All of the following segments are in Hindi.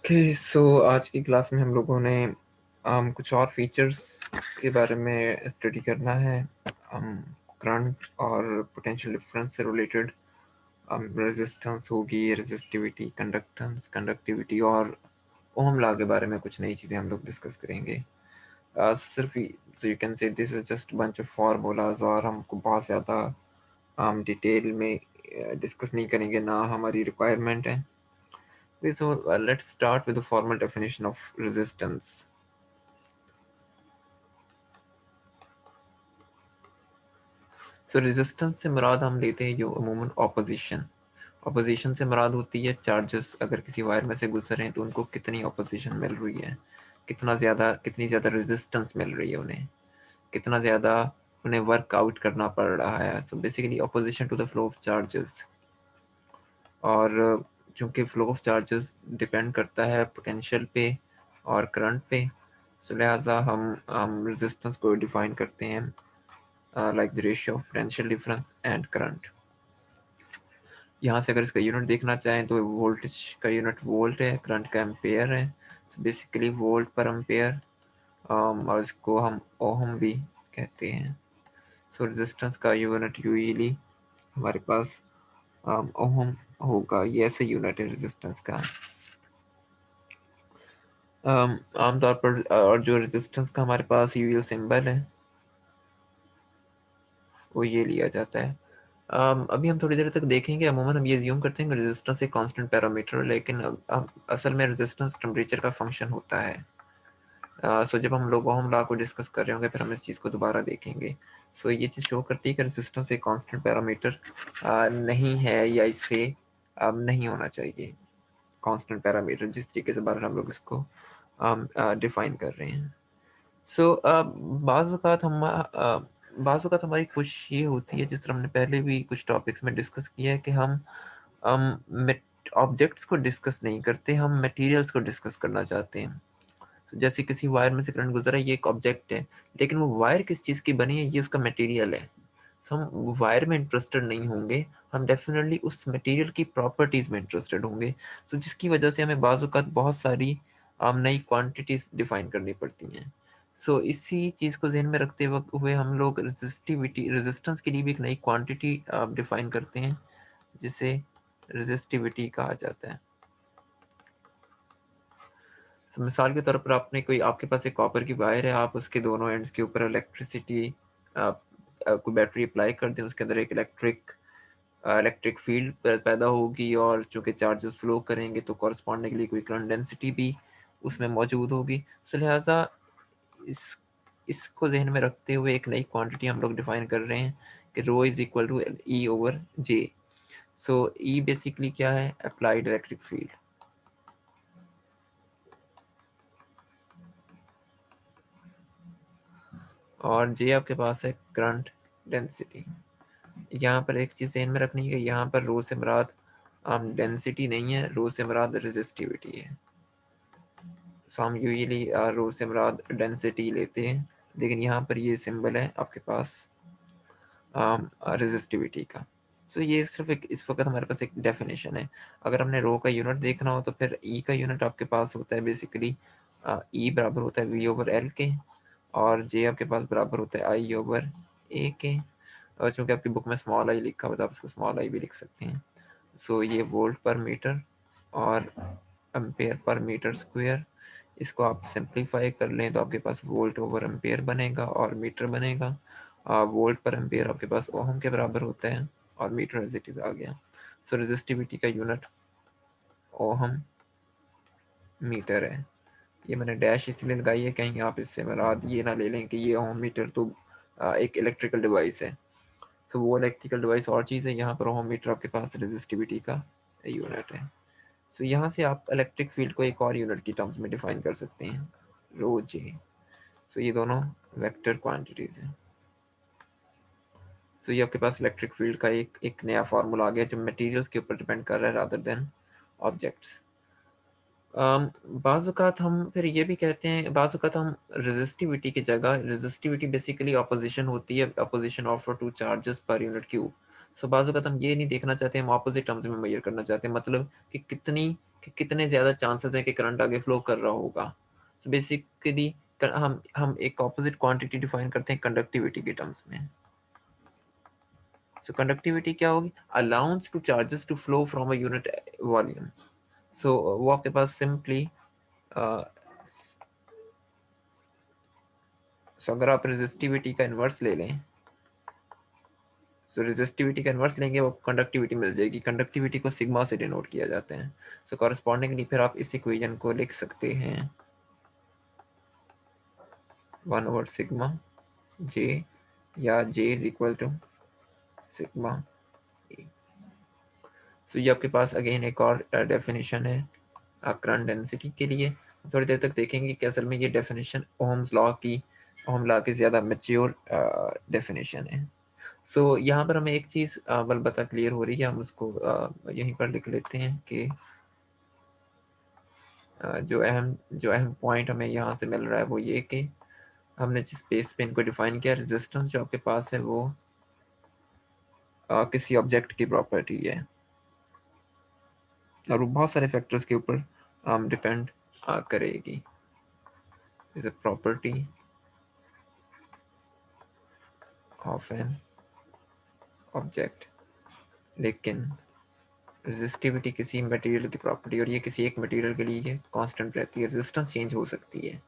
ओके, सो आज की क्लास में हम लोगों ने कुछ और फीचर्स के बारे में स्टडी करना है। करंट और पोटेंशियल डिफरेंस से रिलेटेड रेजिस्टेंस होगी, रेजिस्टिविटी, कंडक्टेंस, कंडक्टिविटी और ओम लॉ के बारे में कुछ नई चीज़ें हम लोग डिस्कस करेंगे। सिर्फ so you can say this is just bunch of formulas और हमको बहुत ज़्यादा डिटेल में डिस्कस नहीं करेंगे, ना हमारी रिक्वायरमेंट है। Okay, so let's start with the formal definition of resistance. So resistance से मुराद हम लेते हैं जो अमूमन ऑपोजिशन। ऑपोजिशन से मुराद होती है चार्जेस अगर किसी वायर में से गुजर रहे हैं तो उनको कितनी ऑपोजिशन मिल रही है, कितनी ज़्यादा रेजिस्टेंस मिल रही है उन्हें, कितना ज़्यादा उन्हें वर्कआउट करना पड़ रहा है। So basically opposition to the flow of charges. और चूँकि फ्लो ऑफ चार्जेस डिपेंड करता है पोटेंशियल पे और करंट पे, सो लिहाजा हम रेजिस्टेंस को डिफाइन करते हैं like the ratio of potential difference and current. यहाँ से अगर इसका यूनिट देखना चाहें तो वोल्टेज का यूनिट वोल्ट है, करंट का एम्पेयर है। So basically volt per ampere, और इसको हम ओहम भी कहते हैं। सो रेजिस्टेंस का यूनिट यूजुअली हमारे पास ओहम होगा, ये ऐसे यूनिट है रेजिस्टेंस का। आमतौर पर और जो रेजिस्टेंस का हमारे पास यूजुअल सिंबल है वो ये लिया जाता है। अभी हम थोड़ी देर तक देखेंगे। अमूमन हम ये अज्यूम करते हैं कि रेजिस्टेंस एक कांस्टेंट पैरामीटर है, लेकिन अब असल में रेजिस्टेंस टेम्परेचर का फंक्शन होता है। सो जब हम लोग ओहम लॉ को डिस्कस कर रहे होंगे फिर हम इस चीज़ को दोबारा देखेंगे। सो ये चीज़ शो करती है कि रेजिस्टेंस एक कांस्टेंट पैरामीटर नहीं है, या इससे नहीं होना चाहिए। कांस्टेंट पैरामीटर जिस तरीके से बार हम लोग इसको डिफाइन कर रहे हैं। सो बाज़ औक़ात हमारी कोशिश ये होती है, जिस तरह हमने पहले भी कुछ टॉपिक्स में डिस्कस किया है, कि हम मेट ऑब्जेक्ट्स को डिस्कस नहीं करते, हम मटेरियल्स को डिस्कस करना चाहते हैं। तो जैसे किसी वायर में से करंट गुज़र रहा है, ये एक ऑब्जेक्ट है, लेकिन वो वायर किस चीज़ की बनी है, ये उसका मटेरियल है। सो हम वायर में इंटरेस्टेड नहीं होंगे, हम डेफ़िनेटली उस मटेरियल की प्रॉपर्टीज़ में इंटरेस्टेड होंगे। सो जिसकी वजह से हमें बाज़ औक़ात बहुत सारी नई क्वांटिटीज़ डिफ़ाइन करनी पड़ती हैं। सो इसी चीज़ को ज़हन में रखते वक़्त हुए हम लोग रेजिस्टेंस के लिए भी एक नई क्वांटिटी डिफ़ाइन करते हैं, जिसे रेजिस्टिविटी कहा जाता है। तो मिसाल के तौर पर आपके पास एक कॉपर की वायर है, आप उसके दोनों एंड्स के ऊपर कोई बैटरी अप्लाई कर दें, उसके अंदर एक इलेक्ट्रिक फील्ड पैदा होगी, और चूँकि चार्जेस फ्लो करेंगे तो कॉरस्पॉन्डिंगली कोई करंट डेंसिटी भी उसमें मौजूद होगी। सो लिहाजा इस इसको ज़हन में रखते हुए एक नई क्वांटिटी हम लोग डिफाइन कर रहे हैं कि rho is equal to E over J. So E basically क्या है? Applied electric field. और जे आपके पास है करंट डेंसिटी। यहाँ पर एक चीज़ ज़हन में रखनी है कि यहाँ पर रो से मुराद डेंसिटी नहीं है, रो से मुराद रेजिस्टिविटी है। सो हम यूजुअली रो से मुराद डेंसिटी लेते हैं, लेकिन यहाँ पर ये सिंबल है आपके पास रेजिस्टिविटी का। सो ये सिर्फ एक इस वक्त हमारे पास एक डेफिनेशन है। अगर हमने रो का यूनिट देखना हो तो फिर ई का यूनिट आपके पास होता है बेसिकली ई बराबर होता है वी ओवर एल के, और जे आपके पास बराबर होता है आई ओवर ए के। और चूँकि आपकी बुक में स्मॉल आई लिखा हुआ था, आप इसको स्मॉल आई भी लिख सकते हैं। सो ये वोल्ट पर मीटर और एम्पेयर पर मीटर स्क्वायर, इसको आप सिंप्लीफाई कर लें तो आपके पास वोल्ट ओवर एम्पेयर बनेगा और मीटर बनेगा। वोल्ट पर एम्पेयर आपके पास ओहम के बराबर होता है, और मीटर एज इट इज आ गया। सो रेजिस्टिविटी का यूनिट ओहम मीटर है। ये मैंने डैश इसलिए लगाई है कहीं आप इससे मुराद ये ना ले लें कि ये ओहम मीटर तो एक इलेक्ट्रिकल डिवाइस है। सो वो इलेक्ट्रिकल डिवाइस और चीज़ है, यहाँ पर ओहम मीटर आपके पास रेजिस्टिविटी का यूनिट है। सो यहाँ से आप इलेक्ट्रिक फील्ड को एक और यूनिट की टर्म्स में डिफाइन कर सकते हैं, रो जे। सो ये दोनों वेक्टर क्वांटिटीज हैं। सो ये आपके पास इलेक्ट्रिक फील्ड का एक नया फार्मूला आ गया जो मटेरियल्स के ऊपर डिपेंड कर रहा है रादर देन ऑब्जेक्ट्स। बाज़ औक़ात हम फिर ये भी कहते हैं, बाज़ औक़ात हम रेजिस्टिविटी की जगह, रेजिस्टिविटी बेसिकली ऑपोजिशन होती है, ऑपोजिशन ऑफ टू चार्जेस पर यूनिट क्यूब। सो बाज़ औक़ात हम ये नहीं देखना चाहते, हम ऑपोजिट टर्म्स में मेजर करना चाहते हैं, मतलब कि कि कितने ज़्यादा चांसेस है कि करंट आगे फ्लो कर रहा होगा। सो बेसिकली हम एक ऑपोजिट क्वांटिटी डिफाइन करते हैं कंडक्टिविटी के टर्म्स में। सो कंडक्टिविटी क्या होगी? Allowance to charges to flow from a unit volume. So वो आपके पास सिंपली सो अगर आप रेजिस्टिविटी का इन्वर्स ले लें, सो रेजिस्टिविटी का इन्वर्स लेंगे वो कंडक्टिविटी मिल जाएगी। कंडक्टिविटी को सिग्मा से डिनोट किया जाता है। सो कॉरेस्पॉन्डिंगली फिर आप इस इक्वेशन को लिख सकते हैं 1/सिग्मा जे, या जे is equal to sigma A. So ये आपके पास अगेन एक और डेफिनेशन है करंट डेंसिटी के लिए। थोड़ी देर तक देखेंगे कि असल में ये डेफिनेशन ओहम लॉ की ज़्यादा मैच्योर डेफिनेशन है। सो यहाँ पर हमें एक चीज़ बलबता क्लियर हो रही है, हम उसको यहीं पर लिख लेते हैं कि जो अहम पॉइंट हमें यहाँ से मिल रहा है वो ये कि हमने जिस बेस पे इनको डिफाइन किया, रेजिस्टेंस जो आपके पास है वो किसी ऑब्जेक्ट की प्रॉपर्टी है और वो बहुत सारे फैक्टर्स के ऊपर डिपेंड करेगी। Is a property of an object, लेकिन रेजिस्टिविटी किसी मटेरियल की प्रॉपर्टी, और ये किसी एक मटेरियल के लिए कांस्टेंट रहती है। रेजिस्टेंस चेंज हो सकती है।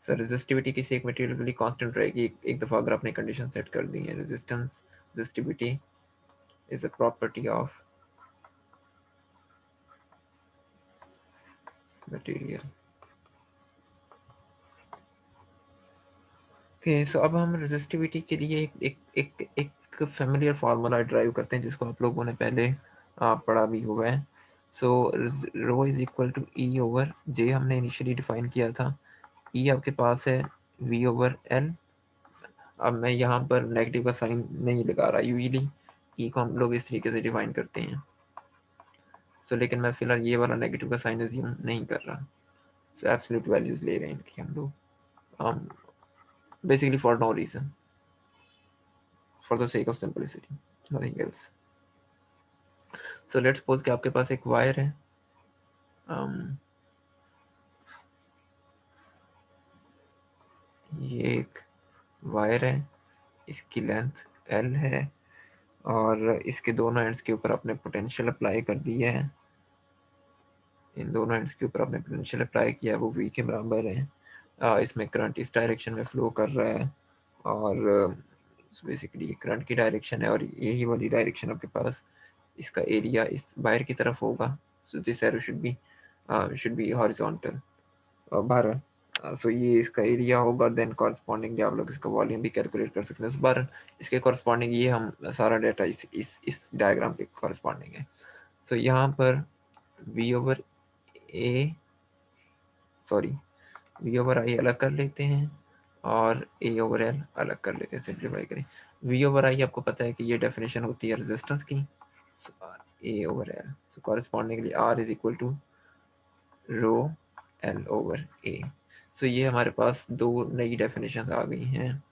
सो रेजिस्टिविटी किसी एक मटेरियल के लिए कांस्टेंट रहेगी एक दफ़ा अगर आपने कंडीशन सेट कर दी है। Resistivity is a property of material. Okay, so अब हम रेजिस्टिविटी के लिए एक फेमिलियर फार्मूला ड्राइव करते हैं जिसको आप लोगों ने पहले पढ़ा भी हुआ है। So rho is equal to E over J हमने इनिशियली डिफाइन किया था। ई आपके पास है वी ओवर एल। अब मैं यहाँ पर नेगेटिव का साइन नहीं लगा रहा, यूजली ई को हम लोग इस तरीके से डिफाइन करते हैं। सो लेकिन मैं फिलहाल ये वाला नेगेटिव का साइन अज्यूम नहीं कर रहा। सो एब्सोल्यूट वैल्यूज ले रहे हैं इनकी हम लोग, basically for no reason, for the sake of simplicity, nothing else. So let's suppose कि आपके पास एक वायर है, ये एक वायर है, इसकी लेंथ एल है और इसके दोनों एंड्स के ऊपर आपने पोटेंशियल अप्लाई कर दी है। इन दोनों एंड्स के ऊपर आपने पोटेंशियल अप्लाई किया है, वो वी के बराबर है। इसमें करंट इस डायरेक्शन में फ्लो कर रहा है और बेसिकली करंट की डायरेक्शन है और यही वाली डायरेक्शन आपके पास इसका एरिया इस वायर की तरफ होगा। So this arrow should be horizontal. बहरहाल सो ये इसका एरिया होगा और देन कॉरस्पॉन्डिंगली आप लोग इसका वॉल्यूम भी कैलकुलेट कर सकते हैं। इस बार इसके कॉरस्पॉन्डिंग ये हम सारा डाटा इस डायग्राम के कॉरस्पॉन्डिंग है। सो यहाँ पर V over A sorry V over I अलग कर लेते हैं और ए ओवर एल अलग कर लेते हैं, सिंप्लीफाई करें। वी ओवर आई आपको पता है कि ये डेफिनेशन होती है रेजिस्टेंस की, A over L. So correspondingly R is equal to rho L over A. So ये हमारे पास दो नई डेफिनेशन आ गई हैं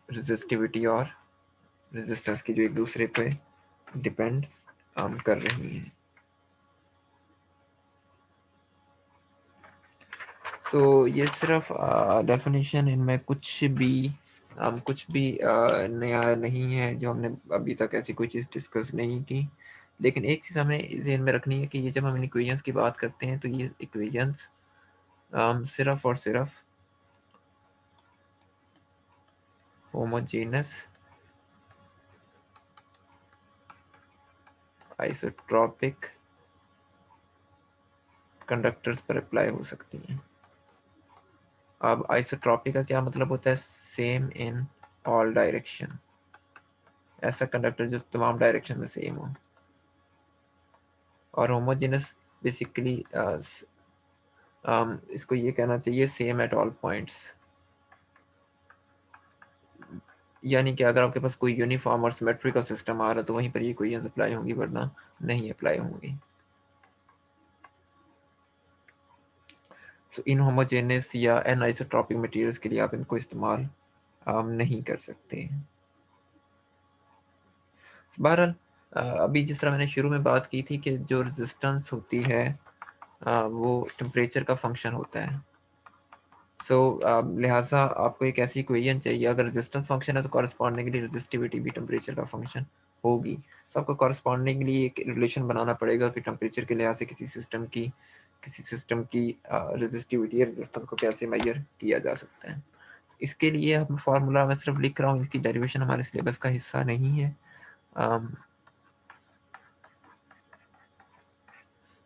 रेजिस्टिविटी और रेजिस्टेंस की, जो एक दूसरे पे डिपेंड कर रही हैं। सो ये सिर्फ डेफिनेशन, इनमें कुछ भी नया नहीं है जो हमने अभी तक ऐसी कोई चीज़ डिस्कस नहीं की। लेकिन एक चीज़ हमें ज़हन में रखनी है कि ये जब हम इन इक्वेशंस की बात करते हैं तो ये इक्वेशंस सिर्फ और सिर्फ होमोजेनस आइसोट्रॉपिक कंडक्टर्स पर अप्लाई हो सकती हैं। अब आइसोट्रॉपिक का क्या मतलब होता है? सेम इन ऑल डायरेक्शन, ऐसा कंडक्टर जो तमाम डायरेक्शन में सेम हो। और होमोजेनस बेसिकली इसको ये कहना चाहिए सेम एट ऑल पॉइंट्स, यानी कि अगर आपके पास कोई यूनिफॉर्म और सिमेट्रिक सिस्टम आ रहा है तो वहीं पर ये इक्वेशंस अप्लाई होंगी, वरना नहीं अप्लाई होंगी। सो इन होमोजेनस या एनआइसोट्रॉपिक मटेरियल्स के लिए आप इनको इस्तेमाल नहीं कर सकते। बहरहाल अभी जिस तरह मैंने शुरू में बात की थी कि जो रेजिस्टेंस होती है वो टेम्परेचर का फंक्शन होता है। सो लिहाजा आपको एक ऐसी इक्वेशन चाहिए, अगर रेजिस्टेंस फंक्शन है तो कॉरस्पॉन्डिंगली रेजिस्टिविटी भी टेम्परेचर का फंक्शन होगी। तो आपको कॉरस्पॉन्डिंगली एक रिलेशन बनाना पड़ेगा कि टेम्परेचर के लिहाज से किसी सिस्टम की रेजिस्टिविटी या रेजिस्टेंस को कैसे मेजर किया जा सकता है। इसके लिए हम फार्मूला मैं सिर्फ लिख रहा हूँ, इसकी डेरिवेशन हमारे सिलेबस का हिस्सा नहीं है।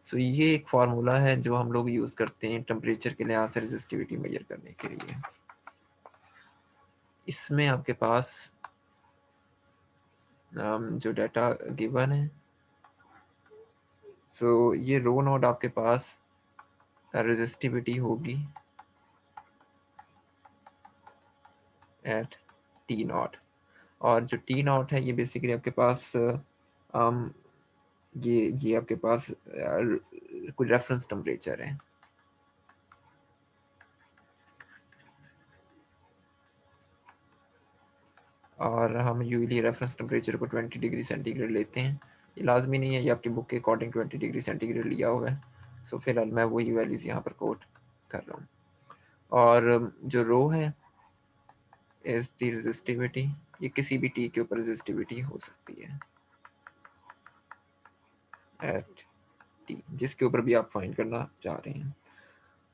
सो ये एक फार्मूला है जो हम लोग यूज़ करते हैं टेम्परेचर के लिहाज से रेजिस्टिविटी मेजर करने के लिए। इसमें आपके पास जो डाटा गिवन है, सो ये रो नोड आपके पास रेजिस्टिविटी होगी एट टी नॉट, और जो टी नॉट है ये बेसिकली आपके पास ये आपके पास कोई रेफरेंस टेम्परेचर है। और हम यूजली रेफरेंस टेम्परेचर को 20 डिग्री सेंटीग्रेड लेते हैं। ये लाजमी नहीं है, ये आपकी बुक के अकॉर्डिंग 20 डिग्री सेंटीग्रेड लिया हुआ है। सो फिलहाल मैं वही वैल्यूज़ यहाँ पर कोट कर रहा हूँ। और जो रो है इज दी रेजिस्टिविटी, ये किसी भी टी के ऊपर रेजिस्टिविटी हो सकती है एट टी, जिसके ऊपर भी आप फाइंड करना चाह रहे हैं।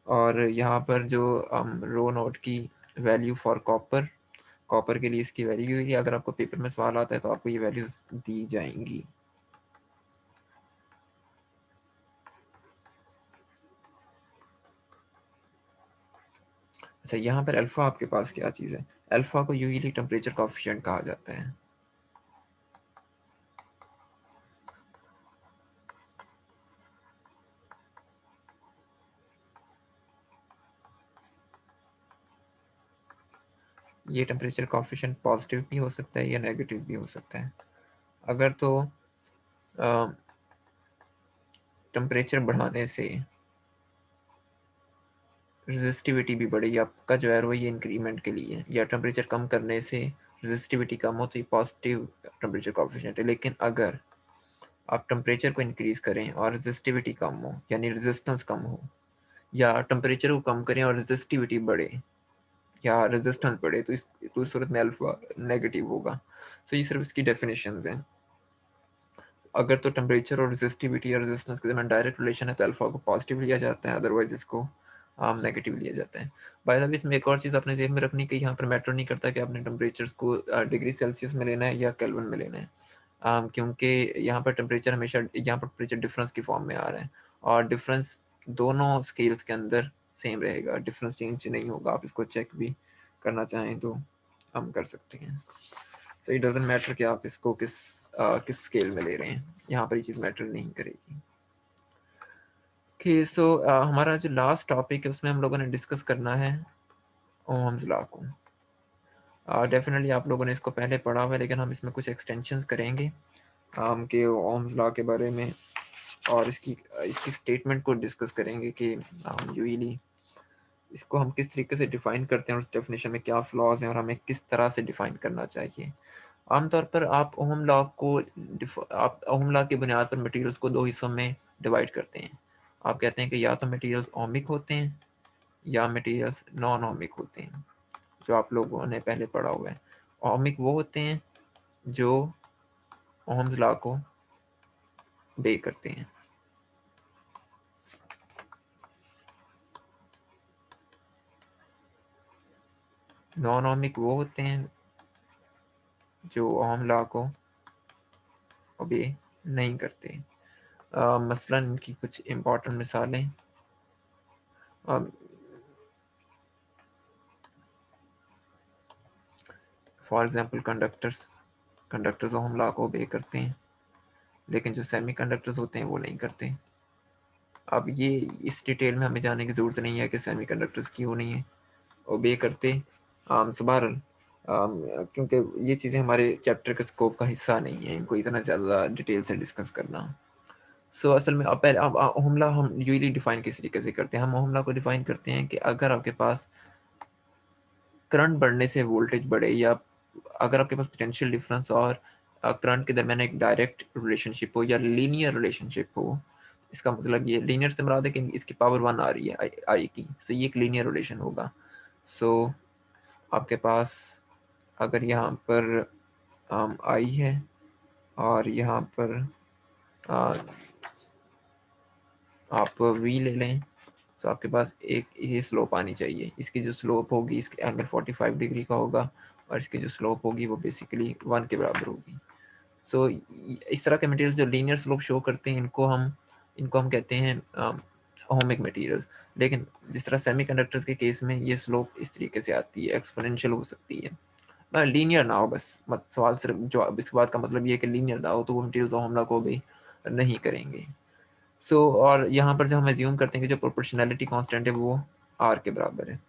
और यहाँ पर जो रो नोट की वैल्यू फॉर कॉपर के लिए इसकी वैल्यू हुई, अगर आपको पेपर में सवाल आता है तो आपको ये वैल्यूज दी जाएंगी। अच्छा, यहाँ पर अल्फा आपके पास क्या चीज़ है? अल्फा को यूजली टेम्परेचर कॉफिशिएंट कहा जाता है। ये टेम्परेचर कॉफिशिएंट पॉजिटिव भी हो सकता है या नेगेटिव भी हो सकता है। अगर तो टेम्परेचर बढ़ाने से रेजिस्टिविटी भी बढ़ेगी, आपका जो है वो ये इंक्रीमेंट के लिए, या टेम्परेचर कम करने से रेजिस्टिविटी कम हो तो ये पॉजिटिव टेम्परेचर कॉफिशिएंट है। लेकिन अगर आप टेम्परेचर को इंक्रीज करें और रेजिस्टिविटी कम हो, यानी रेजिस्टेंस कम हो, या टेम्परेचर को कम करें और रेजिस्टिविटी बढ़े या रेजिस्टेंस बढ़े, तो इस सूरत में अल्फा नेगेटिव होगा। सो ये सिर्फ इसकी डेफिनेशंस हैं। अगर तो टेम्परेचर और रेजिस्टिविटी या रेजिस्टेंस के दरमियान डायरेक्ट रिलेशन है तो अल्फा को पॉजिटिव लिया जाता है, अदरवाइज इसको नेगेटिव लिया जाता है। बाय द वे इसमें एक और चीज़ आपने ध्यान में रखनी कि यहाँ पर मैटर नहीं करता कि आपने टेम्परेचर्स को डिग्री सेल्सियस में लेना है या केल्विन में लेना है, क्योंकि यहाँ पर टेम्परेचर हमेशा यहाँ पर टेम्परेचर डिफरेंस की फॉर्म में आ रहा है, और डिफरेंस दोनों स्केल्स के अंदर सेम रहेगा, डिफरेंस चेंज नहीं होगा। आप इसको चेक भी करना चाहें तो हम कर सकते हैं। सो इट डजेंट मैटर कि आप इसको किस स्केल में ले रहे हैं, यहाँ पर ये चीज़ मैटर नहीं करेगी। ओके, सो हमारा जो लास्ट टॉपिक है उसमें हम लोगों ने डिस्कस करना है ओम्स लॉ को। डेफिनेटली आप लोगों ने इसको पहले पढ़ा हुआ है, लेकिन हम इसमें कुछ एक्सटेंशंस करेंगे कि ओम्स लॉ के बारे में, और इसकी इसकी स्टेटमेंट को डिस्कस करेंगे कि यूजली इसको हम किस तरीके से डिफाइन करते हैं और उस डेफिनेशन में क्या फ्लॉज हैं और हमें किस तरह से डिफाइन करना चाहिए। आमतौर पर आप ओम लॉ की बुनियाद पर मटेरियल्स को दो हिस्सों में डिवाइड करते हैं। आप कहते हैं कि या तो मटेरियल्स ओमिक होते हैं या मटेरियल्स नॉन ओमिक होते हैं, जो आप लोगों ने पहले पढ़ा हुआ है। ओमिक वो होते हैं जो ओम्स लॉ को बे करते हैं, नॉन ओमिक वो होते हैं जो ओम लॉ को ओबे नहीं करते। मसलन इनकी कुछ इम्पोर्टेंट मिसालें, for example conductors ohm law को ओबे करते हैं, लेकिन जो सेमी कंडक्टर्स होते हैं वो नहीं करते। अब ये इस डिटेल में हमें जाने की ज़रूरत नहीं है कि सेमी कंडक्टर्स क्यों नहीं ओबे करते। बहरहाल क्योंकि ये चीज़ें हमारे चैप्टर के स्कोप का हिस्सा नहीं है, इनको इतना ज़्यादा डिटेल से डिस्कस करना। असल में अब पहले अब हमला हम यूजली डिफाइन किस तरीके से करते हैं? हम हमला को डिफाइन करते हैं कि अगर आपके पास करंट बढ़ने से वोल्टेज बढ़े, या अगर आपके पास पोटेंशियल डिफरेंस और करंट के दरमियान एक डायरेक्ट रिलेशनशिप हो या लीनियर रिलेशनशिप हो, इसका मतलब ये लीनियर से मुराद है कि इसकी पावर 1 आ रही है आई की, सो ये एक लीनियर रिलेशन होगा। सो आपके पास अगर यहाँ पर आई है और यहाँ पर आ, आप वी ले लें, तो आपके पास एक ये स्लोप आनी चाहिए। इसकी जो स्लोप होगी इसके एंगल 45 डिग्री का होगा और इसकी जो स्लोप होगी वो बेसिकली 1 के बराबर होगी। सो इस तरह के मटेरियल जो लीनियर स्लोप शो करते हैं इनको हम कहते हैं ओमिक मटेरियल्स। लेकिन जिस तरह सेमीकंडक्टर्स के केस में ये स्लोप इस तरीके से आती है, एक्सपोनेंशियल हो सकती है, लीनियर ना हो। बस सवाल सिर्फ जो इसके बाद का मतलब ये है कि लीनियर ना हो तो वो मटेरियल्स हमला को भी नहीं करेंगे। और यहाँ पर जो हम एज्यूम करते हैं कि जो प्रोपोर्शनैलिटी कांस्टेंट है वो आर के बराबर है।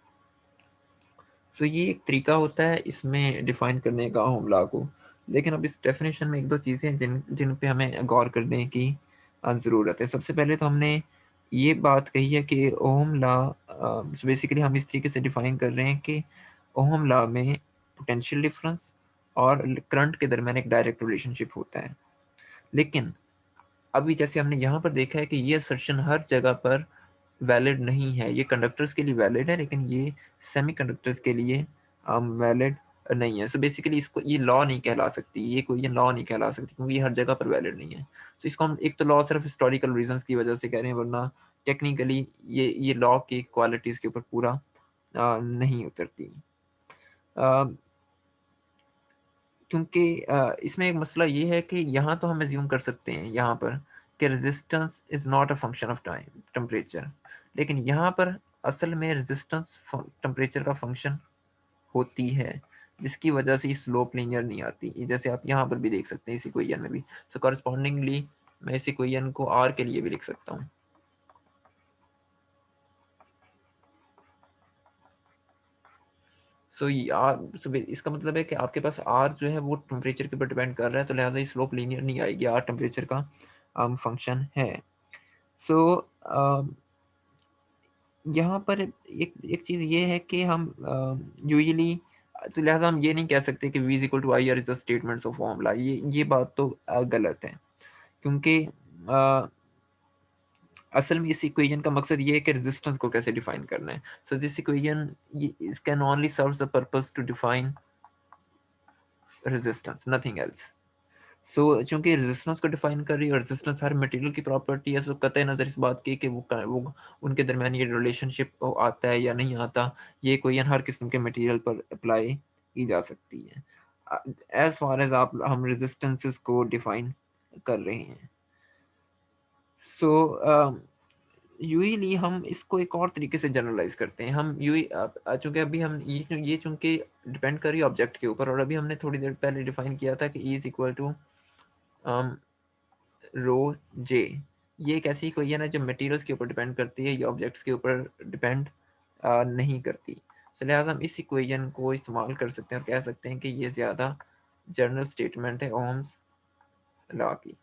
ये एक तरीका होता है इसमें डिफाइन करने का ओम लॉ को। लेकिन अब इस डेफिनेशन में एक दो चीज़ें हैं जिन पे हमें गौर करने की ज़रूरत है। सबसे पहले तो हमने ये बात कही है कि ओम लॉ बेसिकली हम इस तरीके से डिफाइन कर रहे हैं कि ओम लॉ में पोटेंशियल डिफरेंस और करंट के दरमियान एक डायरेक्ट रिलेशनशिप होता है। लेकिन अभी जैसे हमने यहाँ पर देखा है कि ये असर्शन हर जगह पर वैलिड नहीं है। ये कंडक्टर्स के लिए वैलिड है लेकिन ये सेमीकंडक्टर्स के लिए वैलिड नहीं है। बेसिकली इसको ये लॉ नहीं कहला सकती, ये कोई ये लॉ नहीं कहला सकती क्योंकि ये हर जगह पर वैलिड नहीं है। इसको हम एक तो लॉ सिर्फ हिस्टोरिकल रीजंस की वजह से कह रहे हैं, वरना टेक्निकली ये लॉ की क्वालिटीज के ऊपर पूरा नहीं उतरती। क्योंकि इसमें एक मसला ये है कि यहाँ तो हम एज्यूम कर सकते हैं यहाँ पर कि resistance is not a function of time temperature, लेकिन यहाँ पर असल में रेजिस्टेंस टेम्परेचर का फंक्शन होती है, जिसकी वजह से स्लोप लीनियर नहीं आती। जैसे आप यहाँ पर भी देख सकते हैं इस इक्वेशन में भी। कॉरस्पॉन्डिंगली मैं इस इक्वेशन को आर के लिए भी लिख सकता हूँ। इसका मतलब है कि आपके पास आर जो है वो टेम्परेचर के ऊपर डिपेंड कर रहा है, तो लिहाजा स्लोप लीनियर नहीं आएगी, आर टेम्परेचर का फंक्शन है। सो यहाँ पर एक एक चीज़ ये है कि हम यूजुअली तो लिहाजा हम ये नहीं कह सकते कि v is equal to I R is the statements of formula. ये बात तो गलत है, क्योंकि असल में इस इक्वेशन का मकसद ये है कि रेजिस्टेंस को कैसे डिफाइन करना है। This equation can only serves the purpose to define resistance, nothing else. चूंकि रेजिस्टेंस को डिफाइन कर रही है और रेजिस्टेंस हर मटेरियल की प्रॉपर्टी है, कतई नज़र इस बात की कि वो उनके दरमियान ये रिलेशनशिप आता है या नहीं आता, ये कोई हर किस्म के मटेरियल पर अप्लाई की जा सकती है एज फार एज आप हम रेजिस्टेंसेस को डिफाइन कर रहे हैं। सो यूजली हम इसको एक और तरीके से जनरलाइज करते हैं। हम यू चूंकि अभी हम ये चूंकि डिपेंड कर रही है ऑब्जेक्ट के ऊपर, और अभी हमने थोड़ी देर पहले डिफाइन किया था कि E is equal to rho जे। ये एक ऐसी इक्वेशन है जो मटेरियल्स के ऊपर डिपेंड करती है, या ऑब्जेक्ट्स के ऊपर डिपेंड नहीं करती। लिहाजा हम इस इक्वेशन को इस्तेमाल कर सकते हैं और कह सकते हैं कि ये ज़्यादा जनरल स्टेटमेंट है ओम्स लॉ की।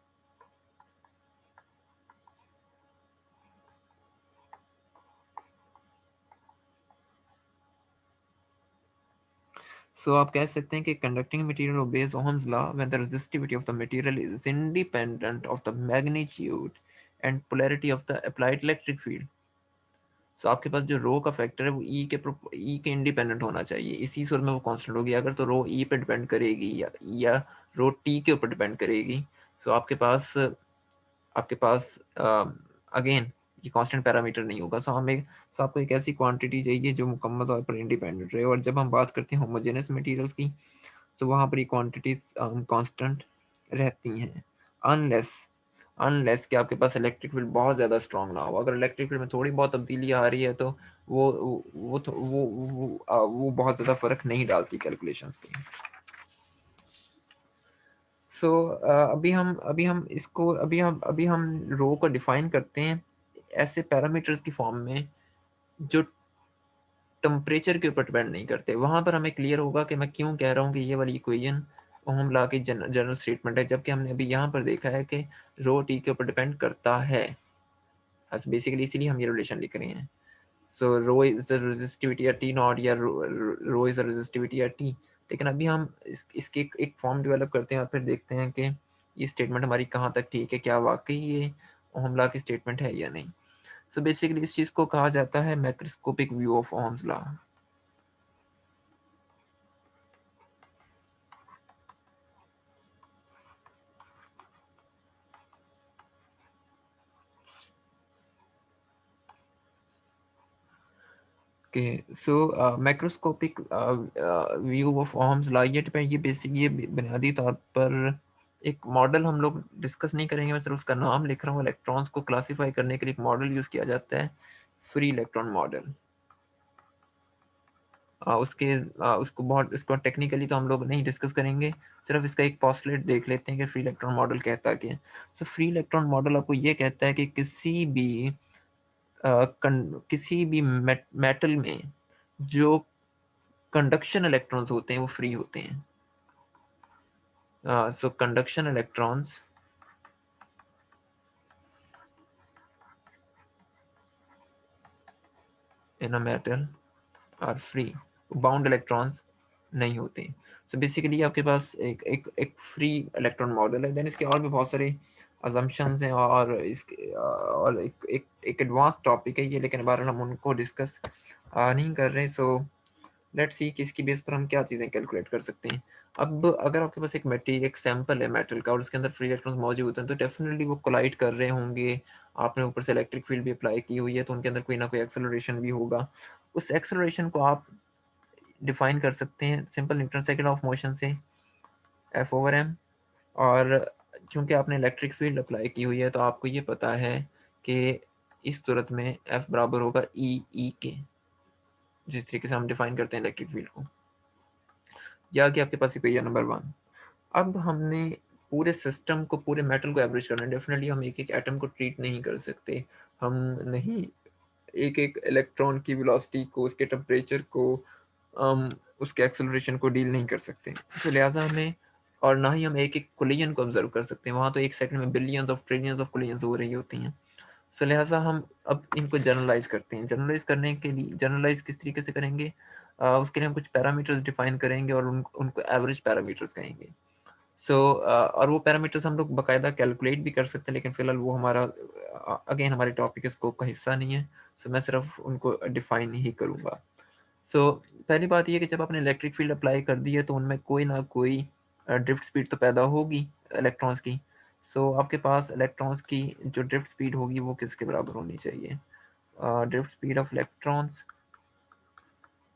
आप कह सकते हैं कि conducting material obeys Ohm's law when the resistivity of the material is independent of the magnitude and polarity of the applied electric field। आपके पास जो रो का फैक्टर है वो ई के इंडिपेंडेंट होना चाहिए, इसी सूरत में वो कांस्टेंट होगी। अगर तो रो ई पे डिपेंड करेगी या रो टी के ऊपर डिपेंड करेगी, आपके पास अगेन ये कांस्टेंट पैरामीटर नहीं होगा। आपको एक ऐसी क्वांटिटी चाहिए जो मुकम्मल तौर पर इंडिपेंडेंट रहे। और जब हम बात करते हैं होमोजेनस मटेरियल्स की, तो वहाँ पर ये क्वांटिटीज कांस्टेंट रहती हैं, अनलेस अनलेस कि आपके पास इलेक्ट्रिक फील्ड बहुत ज़्यादा स्ट्रांग ना हो। अगर इलेक्ट्रिक फील्ड में थोड़ी बहुत तब्दीली आ रही है तो वो बहुत ज़्यादा फर्क नहीं डालती कैलकुलेशंस पे। अभी हम रो को डिफाइन करते हैं ऐसे पैरामीटर्स की फॉर्म में जो टेम्परेचर के ऊपर डिपेंड नहीं करते। वहां पर हमें क्लियर होगा कि मैं क्यों कह रहा हूँ कि ये वाली इक्वेशन ओहम लॉ की जनरल स्टेटमेंट है, जबकि हमने अभी यहाँ पर देखा है कि रो टी के ऊपर डिपेंड करता है। बेसिकली इसीलिए हम ये रिलेशन लिख रहे हैं। Rho is the resistivity at T naught, या rho is the resistivity at T. लेकिन अभी हम इसके एक फॉर्म डेवलप करते हैं और फिर देखते हैं कि ये स्टेटमेंट हमारी कहाँ तक ठीक है, क्या वाकई ये ओहम लॉ की स्टेटमेंट है या नहीं। सो बेसिकली इस चीज़ को कहा जाता है macroscopic view of Ohm's law. Okay, so macroscopic view of Ohm's law, ये बुनियादी तौर पर एक मॉडल हम लोग डिस्कस नहीं करेंगे, मैं सिर्फ उसका नाम लिख रहा हूँ। इलेक्ट्रॉन्स को क्लासीफाई करने के लिए एक मॉडल यूज़ किया जाता है, फ्री इलेक्ट्रॉन मॉडल। उसको टेक्निकली तो हम लोग नहीं डिस्कस करेंगे, सिर्फ इसका एक पॉस्टुलेट देख लेते हैं कि फ्री इलेक्ट्रॉन मॉडल कहता क्या है। सो फ्री इलेक्ट्रॉन मॉडल आपको ये कहता है कि किसी भी मेटल में जो कंडक्शन इलेक्ट्रॉन्स होते हैं वो फ्री होते हैं। So conduction electrons in a metal are free, bound electrons नहीं होते। सो बेसिकली आपके पास एक फ्री इलेक्ट्रॉन मॉडल है। देन इसके और भी बहुत सारे अजम्पशंस हैं और इसके और एक एडवांस टॉपिक है ये, लेकिन बार हम उनको डिस्कस नहीं कर रहे। सो लेट्स सी कि इसकी बेस पर हम क्या चीज़ें कैलकुलेट कर सकते हैं। अब अगर आपके पास एक मटेरियल, एक सैंपल है मेटल का और उसके अंदर फ्री इलेक्ट्रॉन्स मौजूद होते हैं, तो डेफिनेटली वो कोलाइड कर रहे होंगे। आपने ऊपर से इलेक्ट्रिक फील्ड भी अप्लाई की हुई है, तो उनके अंदर कोई ना कोई एक्सेलरेशन भी होगा। उस एक्सेलरेशन को आप डिफाइन कर सकते हैं simple Newton second of motion से, एफ ओवर एम। और चूंकि आपने इलेक्ट्रिक फील्ड अप्लाई की हुई है, तो आपको ये पता है कि इस सूरत में एफ बराबर होगा ई के, जिस तरीके से हम डिफाइन करते हैं इलेक्ट्रिक फील्ड को। या कि आपके पास इक्वेशन नंबर 1। अब हमने पूरे सिस्टम को, पूरे मेटल को एवरेज करना है। डेफिनेटली हम एक एक एटम को ट्रीट नहीं कर सकते। हम नहीं एक एक इलेक्ट्रॉन की वेलोसिटी को, उसके टेम्परेचर को, उसके एक्सेलरेशन को डील नहीं कर सकते। तो लिहाजा हमें, और ना ही हम एक एक कोलिजन को ऑब्जर्व कर सकते हैं। वहाँ तो एक सेकंड में billions of trillions of collision हो रही होती हैं। सो लिहाजा हम अब इनको जनरलाइज करते हैं। जनरलाइज करने के लिए, जनरलाइज किस तरीके से करेंगे, उसके लिए हम कुछ पैरामीटर्स डिफाइन करेंगे और उनको एवरेज पैरामीटर्स कहेंगे। और वो पैरामीटर्स हम लोग बाकायदा कैलकुलेट भी कर सकते हैं, लेकिन फिलहाल वो हमारा अगेन हमारे टॉपिक स्कोप का हिस्सा नहीं है। मैं सिर्फ उनको डिफाइन ही करूँगा। पहली बात ये है कि जब आपने इलेक्ट्रिक फील्ड अप्लाई कर दी है, तो उनमें कोई ना कोई ड्रिफ्ट स्पीड तो पैदा होगी इलेक्ट्रॉन्स की। आपके पास इलेक्ट्रॉन्स की जो ड्रिफ्ट स्पीड होगी वो किसके बराबर होनी चाहिए? ड्रिफ्ट स्पीड ऑफ इलेक्ट्रॉन्स,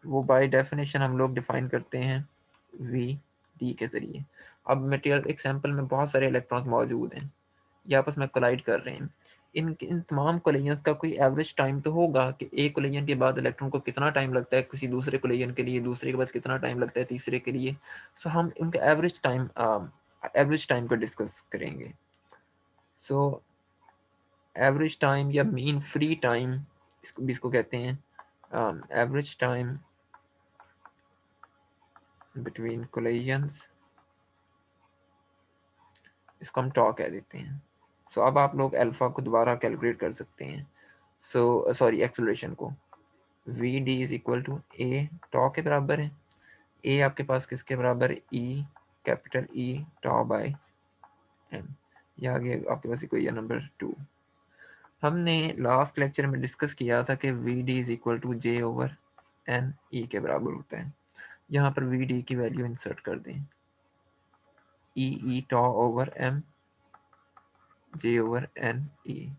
वो बाय डेफिनेशन हम लोग डिफाइन करते हैं वी डी के ज़रिए। अब मटेरियल एक सैंपल में बहुत सारे इलेक्ट्रॉन्स मौजूद हैं, ये आपस में कोलाइड कर रहे हैं। इन तमाम कोलिजन्स का कोई एवरेज टाइम तो होगा कि एक कोलिजन के बाद इलेक्ट्रॉन को कितना टाइम लगता है किसी दूसरे कोलिजन के लिए, दूसरे के बाद कितना टाइम लगता है तीसरे के लिए। हम इनका एवरेज टाइम को डिस्कस करेंगे। सो एवरेज टाइम या मीन फ्री टाइम इसको कहते हैं। एवरेज टाइम बिटवीन कोलिजन्स, इसको हम टॉ कह देते हैं। अब आप लोग अल्फा को दोबारा कैलकुलेट कर सकते हैं। सॉरी, एक्सेलरेशन को V D is equal to A tau के बराबर है। ए आपके पास किसके बराबर है? E, capital E tau by M. ये आ गया आपके पास इक्वेशन नंबर 2। हमने लास्ट लेक्चर में डिस्कस किया था कि V D is equal to J over N E के बराबर होता है। यहाँ पर वी डी की वैल्यू इंसर्ट कर दें, E tau over M, J over N E.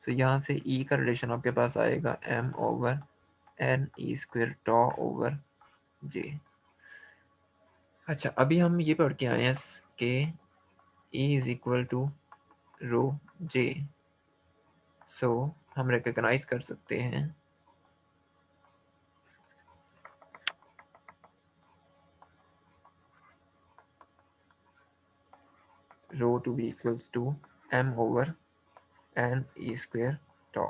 यहाँ से ई का रिलेशन आपके पास आएगा M over N E square tau over J. अच्छा, अभी हम ये पढ़ के आए हैं कि E is equal to rho J. हम रिकग्नाइज कर सकते हैं rho to be equals to M over N E square tau.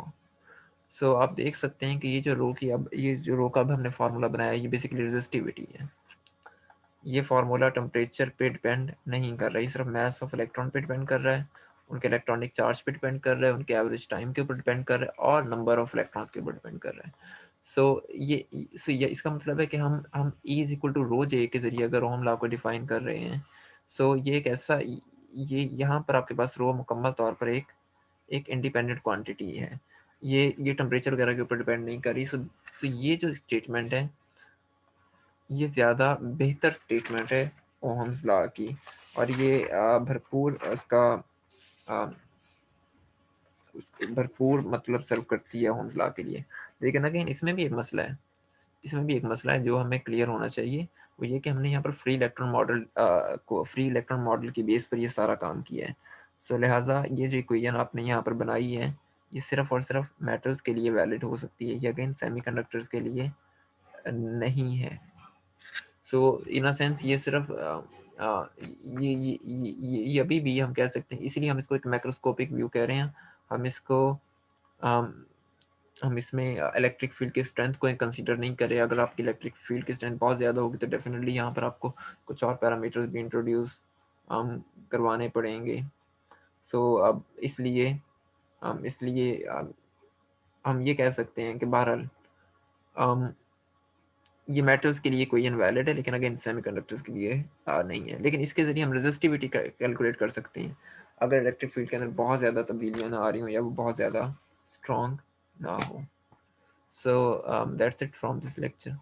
आप देख सकते हैं कि ये जो रो का अब हमने फार्मूला बनाया है, ये बेसिकली रेजिस्टिविटी है। ये फार्मूला टेम्परेचर पे डिपेंड नहीं कर रहा है, सिर्फ मास ऑफ इलेक्ट्रॉन पे डिपेंड कर रहा है, उनके इलेक्ट्रॉनिक चार्ज पे डिपेंड कर रहा है, उनके एवरेज टाइम के ऊपर डिपेंड कर रहा है और नंबर ऑफ इलेक्ट्रॉन्स के ऊपर डिपेंड कर रहा है। ये इसका मतलब है कि हम E is equal to rho जे के जरिए अगर ओम लॉ को डिफाइन कर रहे हैं, सो ये एक ऐसा ये यहाँ पर आपके पास रो मुकम्मल तौर पर एक एक इंडिपेंडेंट क्वांटिटी है, ये टेम्परेचर वगैरह के ऊपर डिपेंड नहीं कर रही। सो ये जो स्टेटमेंट है ये ज़्यादा बेहतर स्टेटमेंट है ओहम्स लॉ की, और ये भरपूर भरपूर मतलब सर्व करती है ओहम्स लॉ के लिए। लेकिन अगेन इसमें भी एक मसला है, इसमें भी एक मसला है जो हमें क्लियर होना चाहिए, वो ये कि हमने यहाँ पर फ्री इलेक्ट्रॉन मॉडल की बेस पर ये सारा काम किया है। सो लिहाजा ये जो इक्वेशन आपने यहाँ पर बनाई है ये सिर्फ और सिर्फ मेटल्स के लिए वैलिड हो सकती है, ये अगेन सेमीकंडक्टर्स के लिए नहीं है। सो इन अ सेंस ये सिर्फ ये अभी भी हम कह सकते हैं, इसीलिए हम इसको एक मैक्रोस्कोपिक व्यू कह रहे हैं। हम इसको हम इसमें इलेक्ट्रिक फील्ड की स्ट्रेंथ को कंसीडर नहीं करें। अगर आपकी इलेक्ट्रिक फील्ड की स्ट्रेंथ बहुत ज़्यादा होगी तो डेफिनेटली यहाँ पर आपको कुछ और पैरामीटर्स भी इंट्रोड्यूस करवाने पड़ेंगे। सो अब इसलिए हम ये कह सकते हैं कि बहरहाल ये मेटल्स के लिए कोई इनवैलिड है, लेकिन अगेन सेमीकंडक्टर्स के लिए नहीं है। लेकिन इसके ज़रिए हम रेजिस्टिविटी कैलकुलेट कर सकते हैं अगर इलेक्ट्रिक फील्ड के अंदर बहुत ज़्यादा तब्दीलियाँ ना आ रही हों या वो बहुत ज़्यादा स्ट्रॉन्ग ना हो। So that's it from this lecture.